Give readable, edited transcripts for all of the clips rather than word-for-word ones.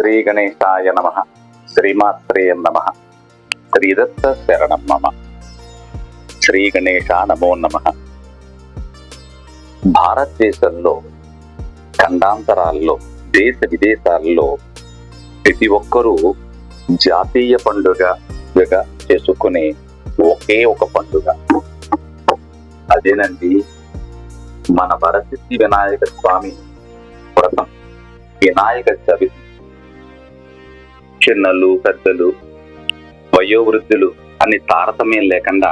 శ్రీ గణేశాయ నమః. శ్రీమాత్రే నమః. శ్రీదత్త శరణం మమ. శ్రీ గణేశ నమో నమః. భారతదేశంలో ఖండాంతరాల్లో దేశ విదేశాల్లో ప్రతి ఒక్కరూ జాతీయ పండుగగా చేసుకునే ఒకే ఒక పండుగ అదేనండి మన వరసిద్ధి వినాయక స్వామి వ్రతం, వినాయక చవితి. చిన్నలు పెద్దలు వయోవృద్ధులు అని తారతమ్యం లేకుండా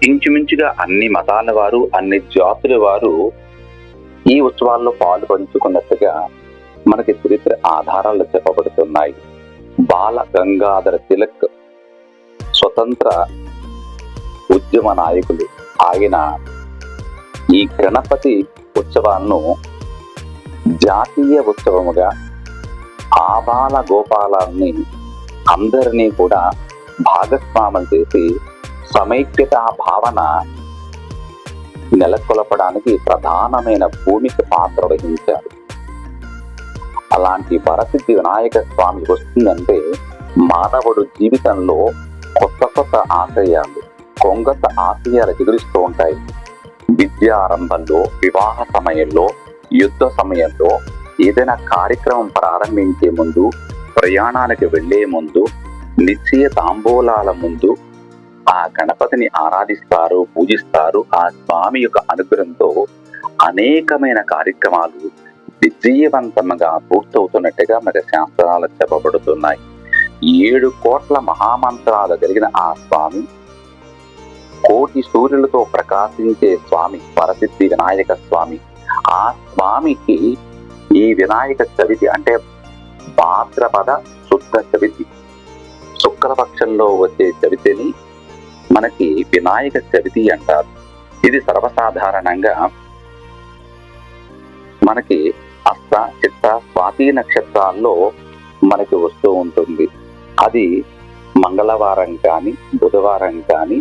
ఇంచుమించుగా అన్ని మతాల వారు, అన్ని జాతుల వారు ఈ ఉత్సవాల్లో పాలు పంచుకున్నట్టుగా మనకి చరిత్ర ఆధారాలు చెప్పబడుతున్నాయి. బాల గంగాధర తిలక్ స్వతంత్ర ఉద్యమ నాయకులు. ఆయన ఈ గణపతి ఉత్సవాలను జాతీయ ఉత్సవముగా ఆబాల గోపాలాన్ని అందరినీ కూడా భాగస్వామ్యం చేసి సమైక్యత భావన నెలకొల్పడానికి ప్రధానమైన భూమిక పాత్ర వహించారు. అలాంటి వరసిద్ధి వినాయక స్వామి వస్తుందంటే మానవుడు జీవితంలో కొత్త ఆశయాలు, కొంగత ఆశయాలు ఎదురుస్తూ ఉంటాయి. విద్యా ఆరంభంలో, వివాహ సమయంలో, యుద్ధ సమయంలో, ఏదైనా కార్యక్రమం ప్రారంభించే ముందు, ప్రయాణానికి వెళ్లే ముందు, నిశ్చయ తాంబూలాల ముందు ఆ గణపతిని ఆరాధిస్తారు, పూజిస్తారు. ఆ స్వామి యొక్క అనుగ్రహంతో అనేకమైన కార్యక్రమాలు విజయవంతంగా పూర్తవుతున్నట్టుగా మన శాస్త్రాలు చెప్పబడుతున్నాయి. 7 కోట్ల మహామంత్రాలు కలిగిన ఆ స్వామి, కోటి సూర్యులతో ప్రకాశించే స్వామి వరసిద్ధి వినాయక స్వామి. ఆ స్వామికి ఈ వినాయక చవితి అంటే భాద్రపద శుద్ధ చవితి, శుక్లపక్షంలో వచ్చే చవితిని మనకి వినాయక చవితి అంటారు. ఇది సర్వసాధారణంగా మనకి అస్త, చిత్త, స్వాతి నక్షత్రాల్లో మనకి వస్తూ ఉంటుంది. అది మంగళవారం కానీ బుధవారం కానీ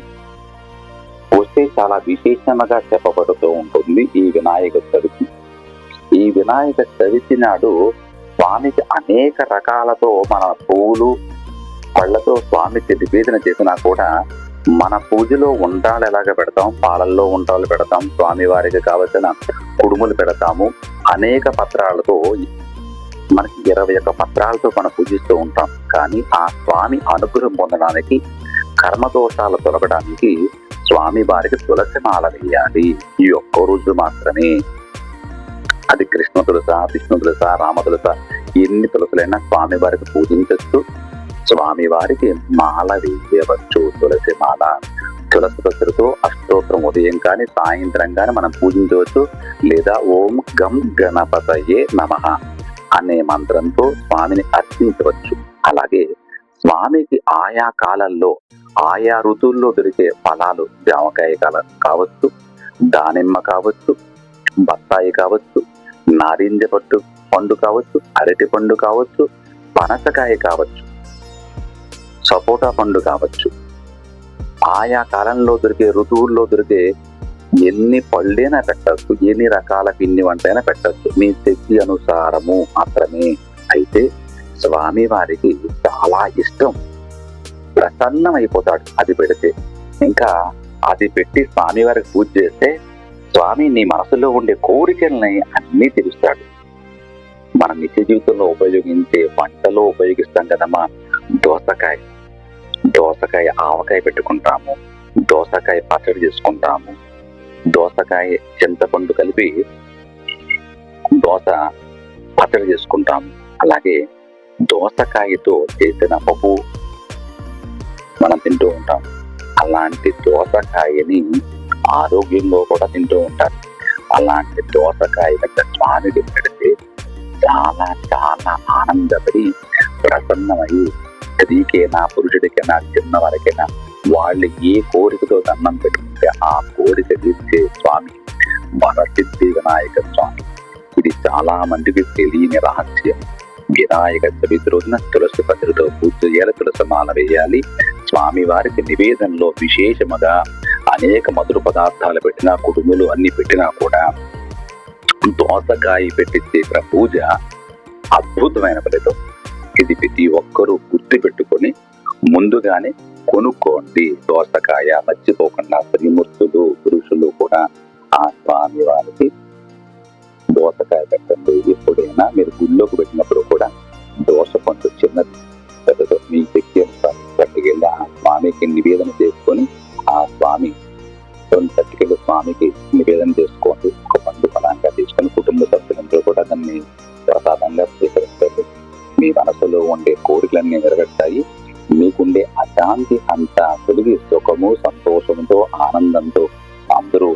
వస్తే చాలా విశేషంగా చెప్పబడుతూ ఉంటుంది ఈ వినాయక చవితి. ఈ వినాయక చవితి నాడు స్వామికి అనేక రకాలతో మన పువ్వులు పళ్ళతో స్వామికి నివేదన చేసినా కూడా మన పూజలో ఉండ్రాలు ఎలాగ పెడతాం, పాలల్లో ఉండ్రాలు పెడతాం, స్వామి వారికి కావలసిన కుడుములు పెడతాము. అనేక పత్రాలతో మనకి 21 పత్రాలతో మనం పూజిస్తూ ఉంటాం. కానీ ఆ స్వామి అనుగ్రహం పొందడానికి, కర్మదోషాలు తొలగడానికి స్వామి వారికి తులసి మాల వేయాలి. ఈ ఒక్క రోజు మాత్రమే. అది కృష్ణ తులస, విష్ణు తులస, రామ తులస, ఎన్ని తులసులైనా స్వామి వారికి పూజించవచ్చు. స్వామి వారికి మాల వేయవచ్చు. తులసి మాల, తులసి పత్రితో అష్టోత్తరం ఉదయం కానీ సాయంత్రం కానీ మనం పూజించవచ్చు. లేదా ఓం గం గణపతయే నమః అనే మంత్రంతో స్వామిని అర్చించవచ్చు. అలాగే స్వామికి ఆయా కాలంలో, ఆయా ఋతువుల్లో దొరికే ఫలాలు, జామకాయ కావచ్చు, దానిమ్మ కావచ్చు, బత్తాయి కావచ్చు, నారింజ పండు కావచ్చు, అరటి పండు కావచ్చు, పనసకాయ కావచ్చు, సపోటా పండు కావచ్చు. ఆయా కాలంలో దొరికే, ఋతువుల్లో దొరికే ఎన్ని పళ్ళైనా పెట్టచ్చు, ఎన్ని రకాల పిండి వంటైనా పెట్టచ్చు, మీ శక్తి అనుసారము మాత్రమే. అయితే స్వామి వారికి చాలా ఇష్టం, ప్రసన్నమైపోతాడు అది పెడితే. ఇంకా అది పెట్టి స్వామి వారికి పూజ చేస్తే స్వామి నీ మనసులో ఉండే కోరికల్ని అన్నీ తీరుస్తాడు. మన నిత్య జీవితంలో ఉపయోగించే వంటలో ఉపయోగిస్తాం కదమ్మా. దోసకాయ ఆవకాయ పెట్టుకుంటాము, దోసకాయ పచ్చడి చేసుకుంటాము, దోసకాయ చింతపండు కలిపి దోస పచ్చడి చేసుకుంటాము. అలాగే దోసకాయతో చేసిన పప్పు మనం తింటూ ఉంటాం. అలాంటి దోసకాయని ఆరోగ్యంగా కూడా తింటూ ఉంటారు. అలాంటి దోసకాయ దగ్గర స్వామికి పెడితే చాలా చాలా ఆనందపడి ప్రసన్నమై స్త్రీకైనా పురుషుడికైనా చిన్నవారికైనా వాళ్ళు ఏ కోరికతో దండం పెట్టుకుంటే ఆ కోరిక తీర్చే స్వామి వరసిద్ధి వినాయక స్వామి. ఇది చాలా మందికి తెలియని రహస్యం. వినాయక చవితి రోజున తులసి పత్రితో పూజ చేయాలి, తులసి మాల వేయాలి. స్వామి వారికి నివేదనలో విశేషముగా అనేక మధుర పదార్థాలు పెట్టినా, కుడుములు అన్ని పెట్టినా కూడా దోసకాయ పెట్టి చేసిన పూజ అద్భుతమైన ఫలితం. ఇది ప్రతి ఒక్కరూ గుర్తు పెట్టుకొని ముందుగానే కొనుక్కోండి. దోసకాయ మర్చిపోకుండా స్త్రీమూర్తులు పురుషులు కూడా ఆ స్వామి వారికి దోసకాయ పెట్టండి. ఎప్పుడైనా మీరు గుళ్ళోకి పెట్టినప్పుడు కూడా దోస పండు చిన్నది పెద్దదో మీ శక్తి అనుసారం పట్టుకెళ్ళి ఆ స్వామికి నివేదన చేసుకొని ఆ స్వామి పట్టుకెళ్ళి స్వామికి నివేదన చేసుకోండి. ఒక పండు ఫలంగా తీసుకొని కుటుంబ సభ్యులందరూ కూడా దాన్ని ప్రసాదంగా స్వీకరించండి. మీ మనసులో ఉండే కోరికలన్నీ నెరవేర్తాయి. మీకుండే అశాంతి అంతా తొలగి సుఖము సంతోషంతో ఆనందంతో అందరూ